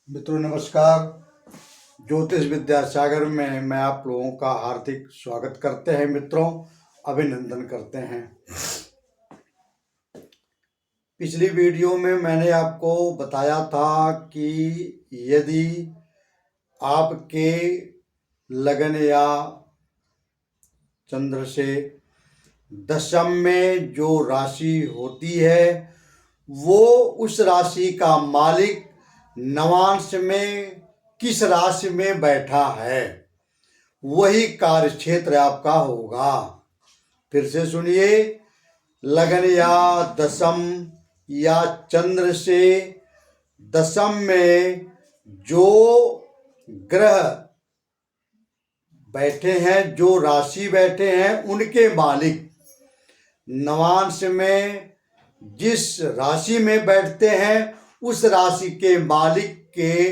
मित्रों नमस्कार। ज्योतिष विद्या सागर में मैं आप लोगों का हार्दिक स्वागत करते हैं। मित्रों अभिनंदन करते हैं। पिछली वीडियो में मैंने आपको बताया था कि यदि आपके लगन या चंद्र से दशम में जो राशि होती है वो उस राशि का मालिक नवांश में किस राशि में बैठा है वही कार्य क्षेत्र आपका होगा। फिर से सुनिए, लगन या दशम या चंद्र से दशम में जो ग्रह बैठे हैं, जो राशि बैठे हैं, उनके मालिक नवांश में जिस राशि में बैठते हैं उस राशि के मालिक के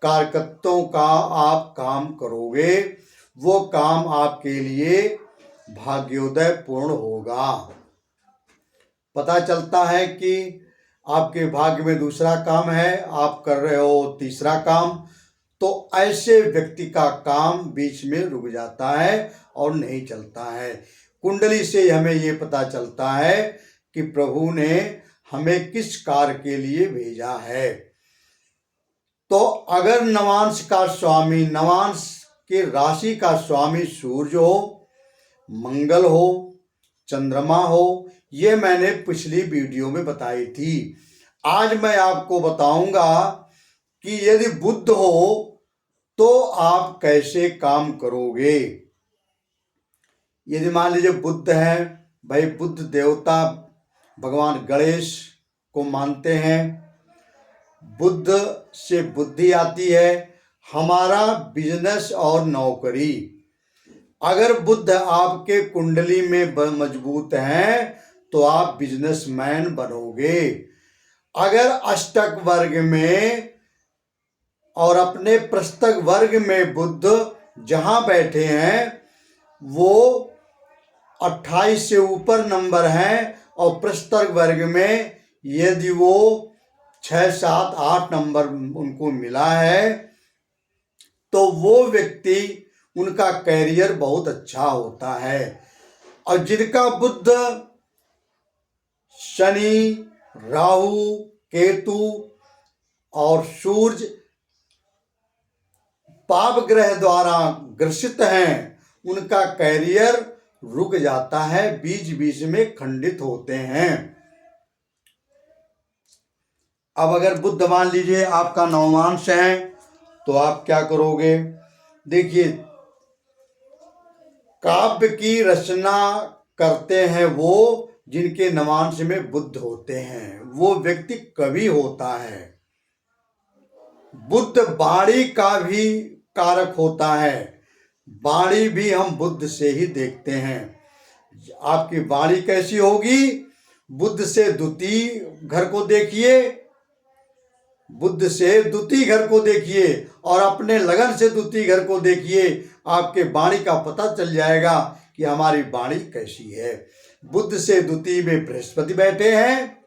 कारकत्वों का आप काम करोगे, वो काम आपके लिए भाग्योदय पूर्ण होगा। पता चलता है कि आपके भाग्य में दूसरा काम है, आप कर रहे हो तीसरा काम, तो ऐसे व्यक्ति का काम बीच में रुक जाता है और नहीं चलता है। कुंडली से हमें ये पता चलता है कि प्रभु ने हमें किस कार्य के लिए भेजा है। तो अगर नवांश का स्वामी, नवांश के राशि का स्वामी सूर्य हो, मंगल हो, चंद्रमा हो, ये मैंने पिछली वीडियो में बताई थी। आज मैं आपको बताऊंगा कि यदि बुध हो तो आप कैसे काम करोगे। यदि मान लीजिए बुध है, भाई बुध देवता भगवान गणेश को मानते हैं। बुध से बुद्धि आती है, हमारा बिजनेस और नौकरी। अगर बुध आपके कुंडली में मजबूत हैं तो आप बिजनेसमैन बनोगे। अगर अष्टक वर्ग में और अपने प्रस्तक वर्ग में बुध जहां बैठे हैं वो 28 से ऊपर नंबर हैं और प्रस्तक वर्ग में यदि वो 6, 7, 8 नंबर उनको मिला है तो वो व्यक्ति, उनका कैरियर बहुत अच्छा होता है। और जिनका बुध शनि, राहु, केतु और सूर्य पाप ग्रह द्वारा ग्रसित हैं, उनका कैरियर रुक जाता है, बीच बीच में खंडित होते हैं। अब अगर बुध मान लीजिए आपका नवमांश है तो आप क्या करोगे। देखिए, काव्य की रचना करते हैं वो जिनके नवांश में बुध होते हैं, वो व्यक्ति कवि होता है। बुध वाणी का भी कारक होता है, वाणी भी हम बुध से ही देखते हैं। आपकी वाणी कैसी होगी, बुध से द्वितीय घर को देखिए, बुध से द्वितीय घर को देखिए और अपने लगन से द्वितीय घर को देखिए, आपके वाणी का पता चल जाएगा कि हमारी वाणी कैसी है। बुध से द्वितीय में बृहस्पति बैठे हैं,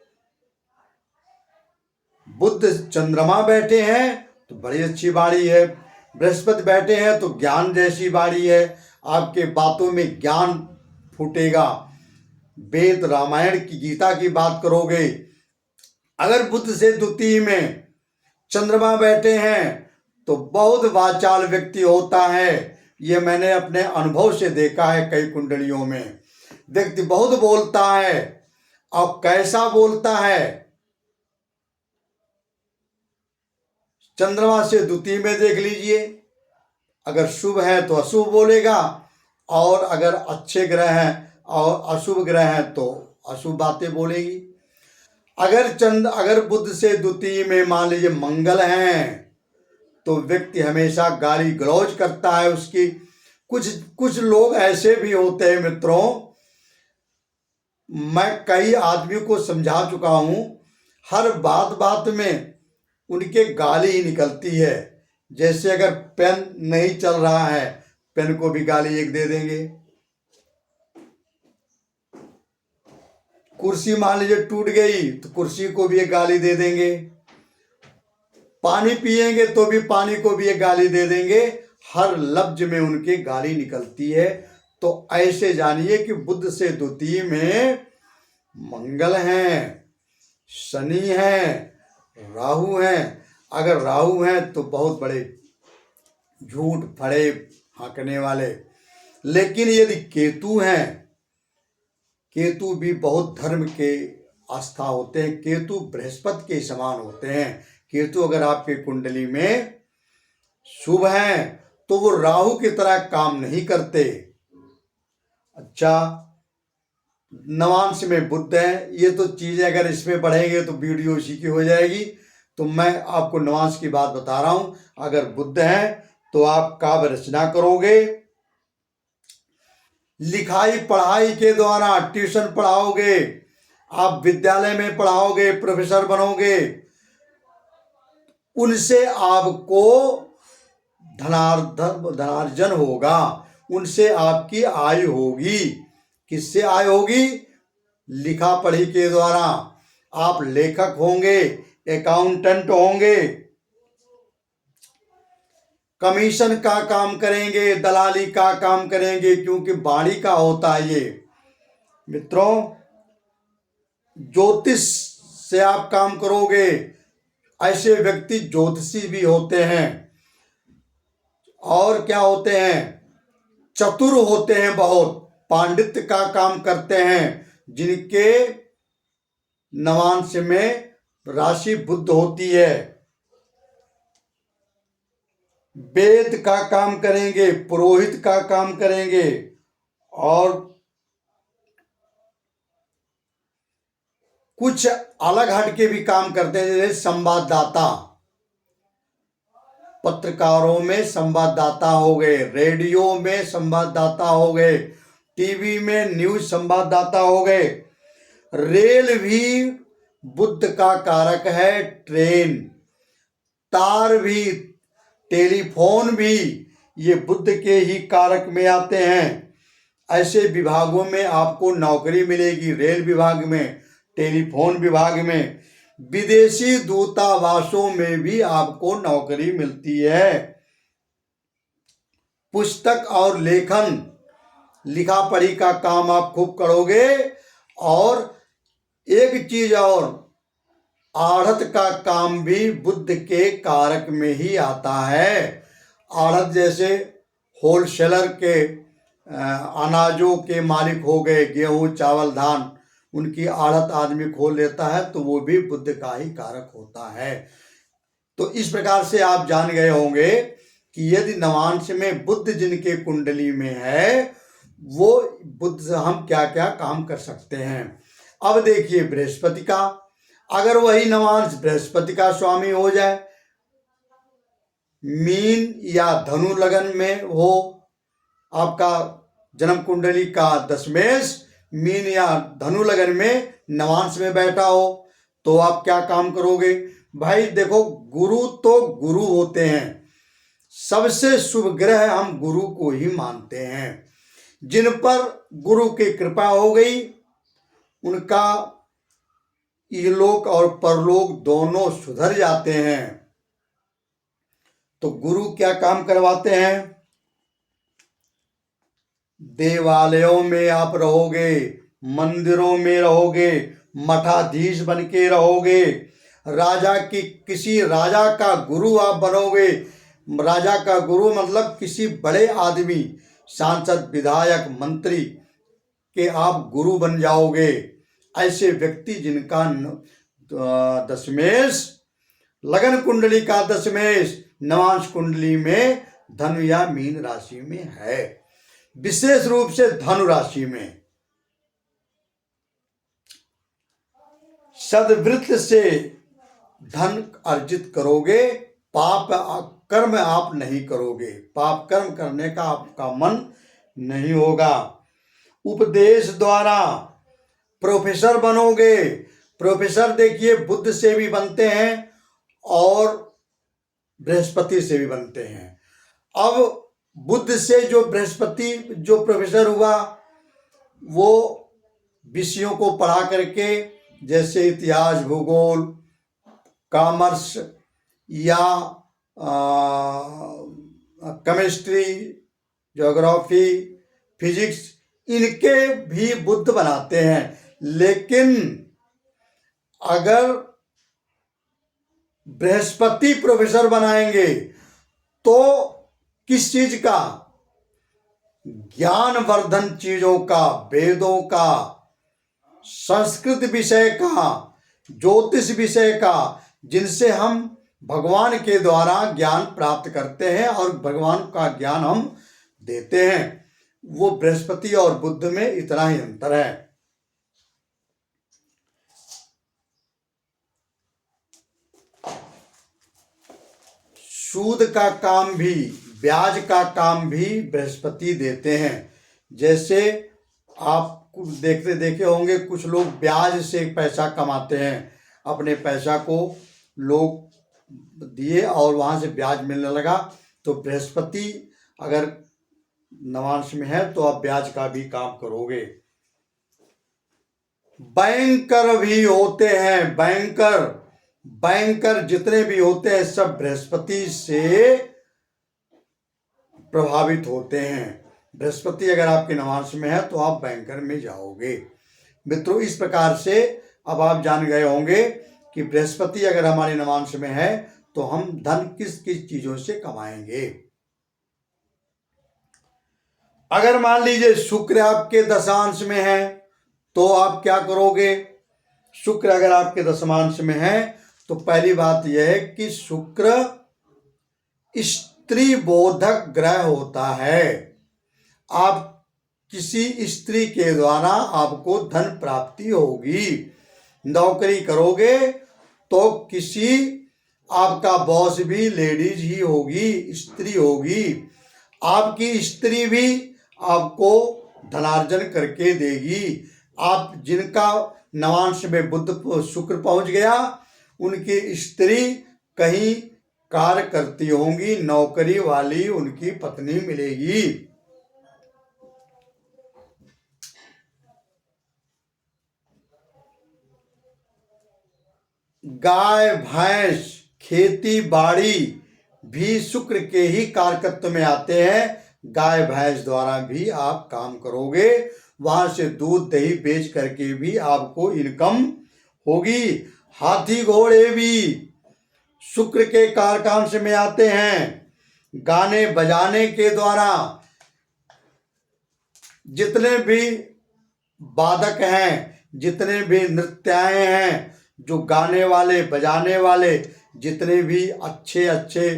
बुध चंद्रमा बैठे हैं तो बड़ी अच्छी वाणी है, बृहस्पति बैठे हैं तो ज्ञान जैसी वाणी है, आपके बातों में ज्ञान फूटेगा। वेद रामायण की गीता की बात करोगे। अगर बुध से द्वितीय में चंद्रमा बैठे हैं तो बहुत वाचाल व्यक्ति होता है। ये मैंने अपने अनुभव से देखा है, कई कुंडलियों में व्यक्ति बहुत बोलता है। और कैसा बोलता है, चंद्रमा से द्वितीय में देख लीजिए, अगर शुभ है तो अशुभ बोलेगा और अगर अच्छे ग्रह हैं और अशुभ ग्रह हैं तो अशुभ बातें बोलेगी। अगर बुध से द्वितीय में मान लीजिए मंगल हैं तो व्यक्ति हमेशा गाली गलौज करता है उसकी। कुछ लोग ऐसे भी होते हैं मित्रों, मैं कई आदमियों को समझा चुका हूं, हर बात बात में उनके गाली ही निकलती है। जैसे अगर पेन नहीं चल रहा है, पेन को भी गाली एक दे देंगे। कुर्सी मान लीजिए टूट गई तो कुर्सी को भी एक गाली दे देंगे। पानी पिएंगे तो भी पानी को भी एक गाली दे देंगे, हर लफ्ज में उनके गाली निकलती है। तो ऐसे जानिए कि बुध से द्वितीय में मंगल हैं, शनि हैं, राहु हैं। अगर राहु हैं तो बहुत बड़े झूठ फड़े हाँकने वाले, लेकिन यदि केतु हैं, केतु भी बहुत धर्म के आस्था होते हैं, केतु बृहस्पति के समान होते हैं। केतु अगर आपके कुंडली में शुभ हैं तो वो राहु की तरह काम नहीं करते। अच्छा, नवांश में बुध है, ये तो चीजें अगर इसमें बढ़ेंगे तो वीडियो इसी की हो जाएगी। तो मैं आपको नवांश की बात बता रहा हूं। अगर बुध है तो आप काव्य रचना करोगे, लिखाई पढ़ाई के द्वारा ट्यूशन पढ़ाओगे, आप विद्यालय में पढ़ाओगे, प्रोफेसर बनोगे, उनसे आपको धनार्जन होगा, उनसे आपकी आय होगी। किससे आय होगी? लिखा पढ़ी के द्वारा। आप लेखक होंगे, अकाउंटेंट होंगे, कमीशन का काम करेंगे, दलाली का काम करेंगे, क्योंकि बाणी का होता है ये। मित्रों, ज्योतिष से आप काम करोगे, ऐसे व्यक्ति ज्योतिषी भी होते हैं। और क्या होते हैं? चतुर होते हैं, बहुत पांडित्य का काम करते हैं, जिनके नवांश में राशि बुध होती है। वेद का काम करेंगे, पुरोहित का काम करेंगे, और कुछ अलग हट के भी काम करते हैं, जैसे संवाददाता, पत्रकारों में संवाददाता हो गए, रेडियो में संवाददाता हो गए, टीवी में न्यूज संवाददाता हो गए। रेल भी बुध का कारक है, ट्रेन, तार भी, टेलीफोन भी, ये बुध के ही कारक में आते हैं। ऐसे विभागों में आपको नौकरी मिलेगी, रेल विभाग में, टेलीफोन विभाग में, विदेशी दूतावासों में भी आपको नौकरी मिलती है। पुस्तक और लेखन, लिखा पढ़ी का काम आप खूब करोगे। और एक चीज और, आढ़त का काम भी बुध के कारक में ही आता है। आढ़त जैसे होलसेलर के अनाजों के मालिक हो गए, गेहूं चावल धान, उनकी आढ़त आदमी खोल लेता है, तो वो भी बुध का ही कारक होता है। तो इस प्रकार से आप जान गए होंगे कि यदि नवांश में बुध जिनके कुंडली में है, वो बुध से हम क्या क्या काम कर सकते हैं। अब देखिए बृहस्पति का, अगर वही नवांश बृहस्पति का स्वामी हो जाए, मीन या धनु लगन में हो, आपका जन्म कुंडली का दशमेश मीन या धनु लगन में नवांश में बैठा हो, तो आप क्या काम करोगे? भाई देखो, गुरु तो गुरु होते हैं, सबसे शुभ ग्रह हम गुरु को ही मानते हैं। जिन पर गुरु की कृपा हो गई, उनका इहलोक और परलोक दोनों सुधर जाते हैं। तो गुरु क्या काम करवाते हैं? देवालयों में आप रहोगे, मंदिरों में रहोगे, मठाधीश बन के रहोगे, राजा की, किसी राजा का गुरु आप बनोगे। राजा का गुरु मतलब किसी बड़े आदमी, सांसद, विधायक, मंत्री के आप गुरु बन जाओगे। ऐसे व्यक्ति जिनका दशमेश, लगन कुंडली का दशमेश नवांश कुंडली में धनु या मीन राशि में है, विशेष रूप से धनु राशि में, सद्वृत्ति से धन अर्जित करोगे, पाप कर्म आप नहीं करोगे, पाप कर्म करने का आपका मन नहीं होगा। उपदेश द्वारा प्रोफेसर बनोगे। प्रोफेसर देखिए बुध से भी बनते हैं और बृहस्पति से भी बनते हैं। अब बुध से जो बृहस्पति जो प्रोफेसर हुआ, वो विषयों को पढ़ा करके, जैसे इतिहास, भूगोल, कॉमर्स, या केमिस्ट्री, ज्योग्राफी, फिजिक्स, इनके भी बुद्ध बनाते हैं। लेकिन अगर बृहस्पति प्रोफेसर बनाएंगे तो किस चीज का? ज्ञानवर्धन चीजों का, वेदों का, संस्कृत विषय का, ज्योतिष विषय का, जिनसे हम भगवान के द्वारा ज्ञान प्राप्त करते हैं और भगवान का ज्ञान हम देते हैं। वो बृहस्पति और बुध में इतना ही अंतर है। सूद का काम भी, ब्याज का काम भी बृहस्पति देते हैं। जैसे आप देखे होंगे कुछ लोग ब्याज से पैसा कमाते हैं, अपने पैसा को लोग दिए और वहां से ब्याज मिलने लगा। तो बृहस्पति अगर नवांश में है तो आप ब्याज का भी काम करोगे। बैंकर भी होते हैं, बैंकर जितने भी होते हैं सब बृहस्पति से प्रभावित होते हैं। बृहस्पति अगर आपके नवांश में है तो आप बैंकर में जाओगे। मित्रों, इस प्रकार से अब आप जान गए होंगे कि बृहस्पति अगर हमारे नवांश में है तो हम धन किस किस चीजों से कमाएंगे। अगर मान लीजिए शुक्र आपके दशांश में है तो आप क्या करोगे? शुक्र अगर आपके दशमांश में है तो पहली बात यह है कि शुक्र स्त्री बोधक ग्रह होता है। आप किसी स्त्री के द्वारा आपको धन प्राप्ति होगी। नौकरी करोगे तो किसी आपका बॉस भी लेडीज ही होगी, स्त्री होगी। आपकी स्त्री भी आपको धनार्जन करके देगी। आप जिनका नवांश में बुध शुक्र पहुंच गया, उनकी स्त्री कहीं कार्य करती होंगी, नौकरी वाली उनकी पत्नी मिलेगी। गाय भैंस, खेती बाड़ी भी शुक्र के ही कारकत्व में आते हैं। गाय भैंस द्वारा भी आप काम करोगे, वहां से दूध दही बेच करके भी आपको इनकम होगी। हाथी घोड़े भी शुक्र के कारकांश में आते हैं। गाने बजाने के द्वारा जितने भी वादक हैं, जितने भी नृत्याए हैं, जो गाने वाले बजाने वाले जितने भी अच्छे अच्छे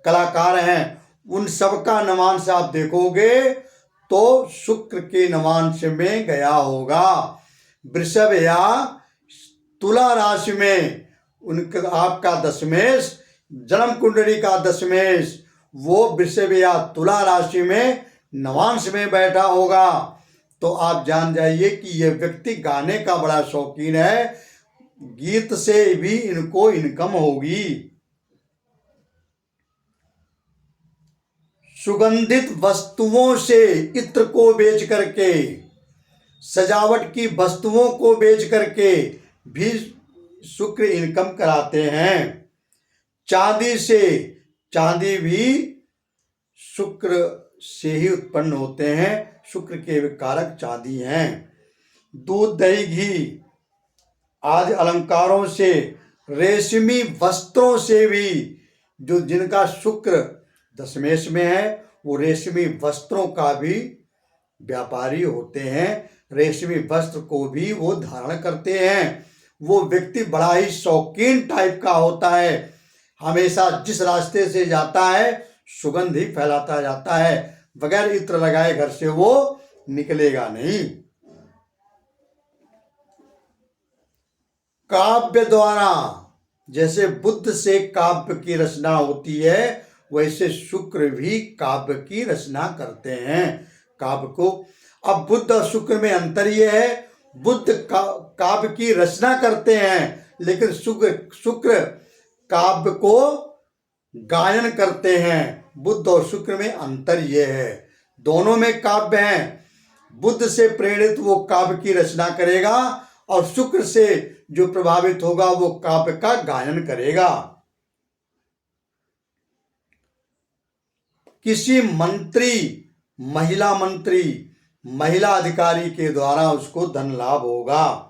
कलाकार हैं, उन सबका नवांश आप देखोगे तो शुक्र के नवांश में गया होगा। वृषभ या तुला राशि में उनका आपका दशमेश, जन्म कुंडली का दशमेश वो वृषभ या तुला राशि में नवांश में बैठा होगा, तो आप जान जाइए कि यह व्यक्ति गाने का बड़ा शौकीन है, गीत से भी इनको इनकम होगी। सुगंधित वस्तुओं से इत्र को बेच करके, सजावट की वस्तुओं को बेच करके भी शुक्र इनकम कराते हैं। चांदी से, चांदी भी शुक्र से ही उत्पन्न होते हैं, शुक्र के कारक चांदी हैं। दूध दही घी आदि अलंकारों से, रेशमी वस्त्रों से भी, जो जिनका शुक्र दशमेश में है वो रेशमी वस्त्रों का भी व्यापारी होते हैं, रेशमी वस्त्र को भी वो धारण करते हैं। वो व्यक्ति बड़ा ही शौकीन टाइप का होता है, हमेशा जिस रास्ते से जाता है सुगंध ही फैलाता जाता है, बगैर इत्र लगाए घर से वो निकलेगा नहीं। काव्य द्वारा, जैसे बुध से काव्य की रचना होती है, वैसे शुक्र भी काव्य की रचना करते हैं। काव्य को, अब बुध और शुक्र में अंतर यह है, बुध काव्य की रचना करते हैं, लेकिन शुक्र काव्य को गायन करते हैं। बुध और शुक्र में अंतर यह है, दोनों में काव्य हैं। बुध से प्रेरित वो काव्य की रचना करेगा और शुक्र से जो प्रभावित होगा वो काव्य का गायन करेगा। किसी मंत्री, महिला मंत्री, महिला अधिकारी के द्वारा उसको धन लाभ होगा।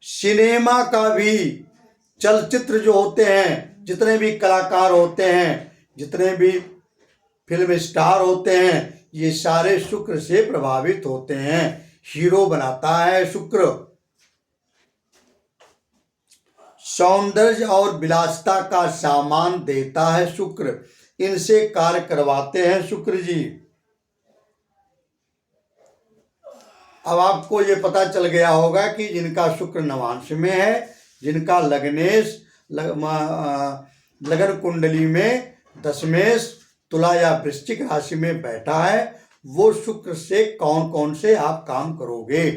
सिनेमा का भी, चलचित्र जो होते हैं, जितने भी कलाकार होते हैं, जितने भी फिल्म स्टार होते हैं, ये सारे शुक्र से प्रभावित होते हैं। हीरो बनाता है शुक्र। सौंदर्य और विलासिता का सामान देता है शुक्र। इनसे कार्य करवाते हैं शुक्र जी। अब आपको ये पता चल गया होगा कि जिनका शुक्र नवांश में है, जिनका लगन कुंडली में दशमेश, तुला या वृश्चिक राशि में बैठा है, वो शुक्र से कौन कौन से आप काम करोगे।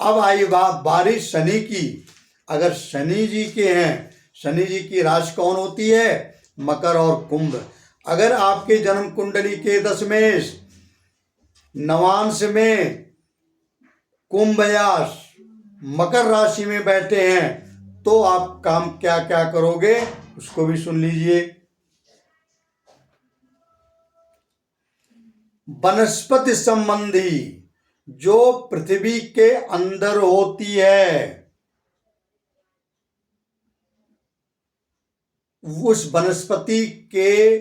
अब आई बारी शनि की। अगर शनि जी के हैं, शनि जी की राशि कौन होती है? मकर और कुंभ। अगर आपके जन्म कुंडली के दशमेश नवांश में कुंभ या मकर राशि में बैठे हैं, तो आप काम क्या क्या करोगे, उसको भी सुन लीजिए। वनस्पति संबंधी जो पृथ्वी के अंदर होती है, उस वनस्पति के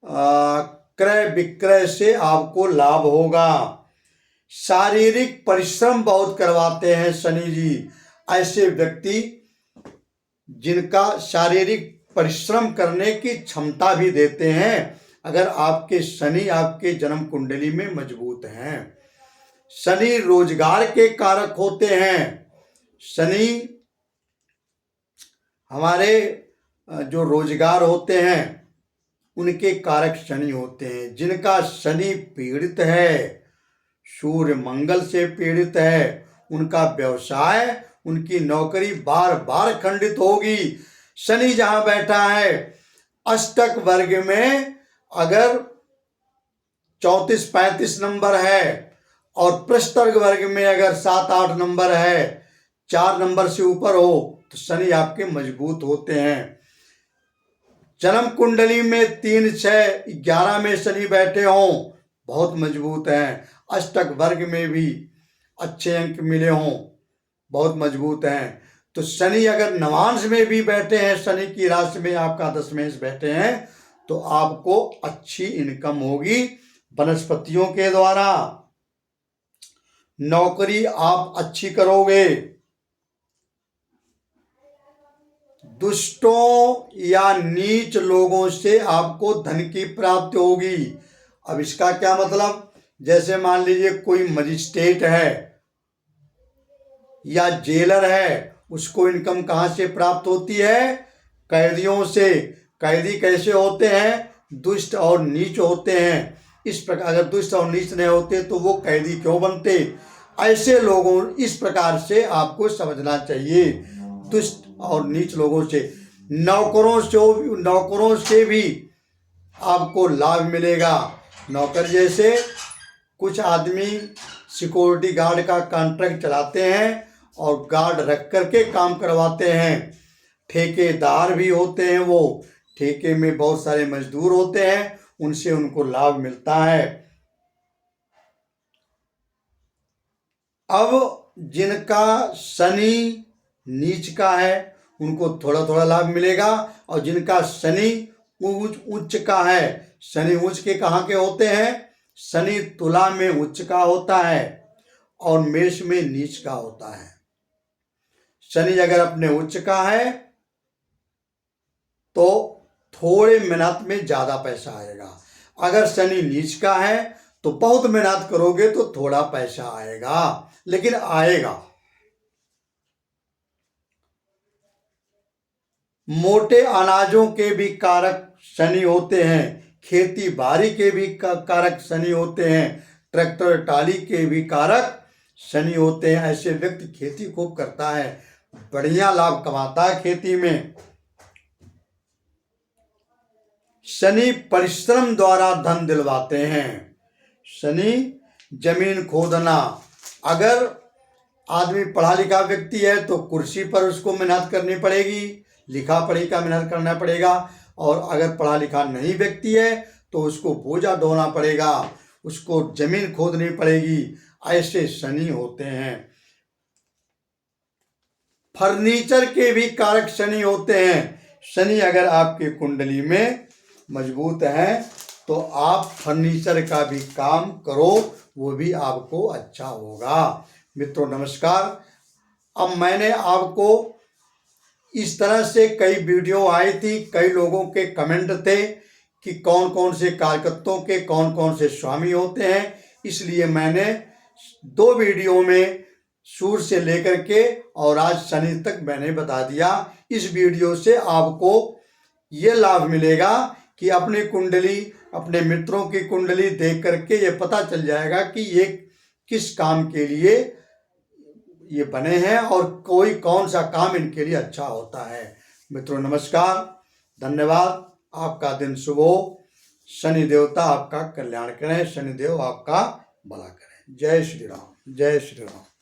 क्रय विक्रय से आपको लाभ होगा। शारीरिक परिश्रम बहुत करवाते हैं शनि जी। ऐसे व्यक्ति जिनका शारीरिक परिश्रम करने की क्षमता भी देते हैं, अगर आपके शनि आपके जन्म कुंडली में मजबूत हैं। शनि रोजगार के कारक होते हैं। शनि हमारे जो रोजगार होते हैं उनके कारक शनि होते हैं। जिनका शनि पीड़ित है, सूर्य मंगल से पीड़ित है, उनका व्यवसाय, उनकी नौकरी बार बार खंडित होगी। शनि जहां बैठा है, अष्टक वर्ग में अगर 34-35 नंबर है और पृष्ठवर्ग वर्ग में अगर 7-8 नंबर है, 4 नंबर से ऊपर हो, तो शनि आपके मजबूत होते हैं। जन्म कुंडली में 3, 6, 11 में शनि बैठे हों, बहुत मजबूत हैं। अष्टक वर्ग में भी अच्छे अंक मिले हों, बहुत मजबूत हैं। तो शनि अगर नवांश में भी बैठे हैं, शनि की राशि में आपका दशमेश बैठे हैं, तो आपको अच्छी इनकम होगी वनस्पतियों के द्वारा। नौकरी आप अच्छी करोगे। दुष्टों या नीच लोगों से आपको धन की प्राप्ति होगी। अब इसका क्या मतलब? जैसे मान लीजिए कोई मजिस्ट्रेट है या जेलर है, उसको इनकम कहाँ से प्राप्त होती है? कैदियों से। कैदी कैसे होते हैं? दुष्ट और नीच होते हैं। इस प्रकार अगर दुष्ट और नीच नहीं होते तो वो कैदी क्यों बनते? ऐसे लोगों, इस प्रकार से आपको समझना चाहिए। दुष्ट और नीच लोगों से, नौकरों से भी आपको लाभ मिलेगा। नौकर जैसे कुछ आदमी सिक्योरिटी गार्ड का कॉन्ट्रैक्ट चलाते हैं और गार्ड रख करके काम करवाते हैं। ठेकेदार भी होते हैं, वो ठेके में बहुत सारे मजदूर होते हैं, उनसे उनको लाभ मिलता है। अब जिनका शनि नीच का है उनको थोड़ा थोड़ा लाभ मिलेगा, और जिनका शनि उच्च का है, शनि उच्च के कहाँ के होते हैं? शनि तुला में उच्च का होता है और मेष में नीच का होता है। शनि अगर अपने उच्च का है तो थोड़े मेहनत में ज्यादा पैसा आएगा। अगर शनि नीच का है तो बहुत मेहनत करोगे तो थोड़ा पैसा आएगा, लेकिन आएगा। मोटे अनाजों के भी कारक शनि होते हैं। खेती बाड़ी के भी कारक शनि होते हैं। ट्रैक्टर टाली के भी कारक शनि होते हैं। ऐसे व्यक्ति खेती खूब करता है, बढ़िया लाभ कमाता है खेती में। शनि परिश्रम द्वारा धन दिलवाते हैं। शनि जमीन खोदना, अगर आदमी पढ़ा लिखा व्यक्ति है तो कुर्सी पर उसको मेहनत करनी पड़ेगी, लिखा पढ़ी का मेहनत करना पड़ेगा। और अगर पढ़ा लिखा नहीं व्यक्ति है तो उसको बोझा ढोना पड़ेगा, उसको जमीन खोदनी पड़ेगी। ऐसे शनि होते हैं। फर्नीचर के भी कारक शनि होते हैं। शनि अगर आपकी कुंडली में मजबूत है तो आप फर्नीचर का भी काम करो, वो भी आपको अच्छा होगा। मित्रों नमस्कार। अब मैंने आपको इस तरह से कई वीडियो आई थी, कई लोगों के कमेंट थे कि कौन कौन से कारकत्वों के कौन कौन से स्वामी होते हैं, इसलिए मैंने 2 वीडियो में सूर्य से लेकर के और आज शनि तक मैंने बता दिया। इस वीडियो से आपको ये लाभ मिलेगा कि अपनी कुंडली, अपने मित्रों की कुंडली देख करके ये पता चल जाएगा कि ये किस काम के लिए ये बने हैं और कोई कौन सा काम इनके लिए अच्छा होता है। मित्रों नमस्कार, धन्यवाद। आपका दिन शुभ हो। शनि देवता आपका कल्याण करें, शनिदेव आपका भला करें। जय श्री राम, जय श्री राम।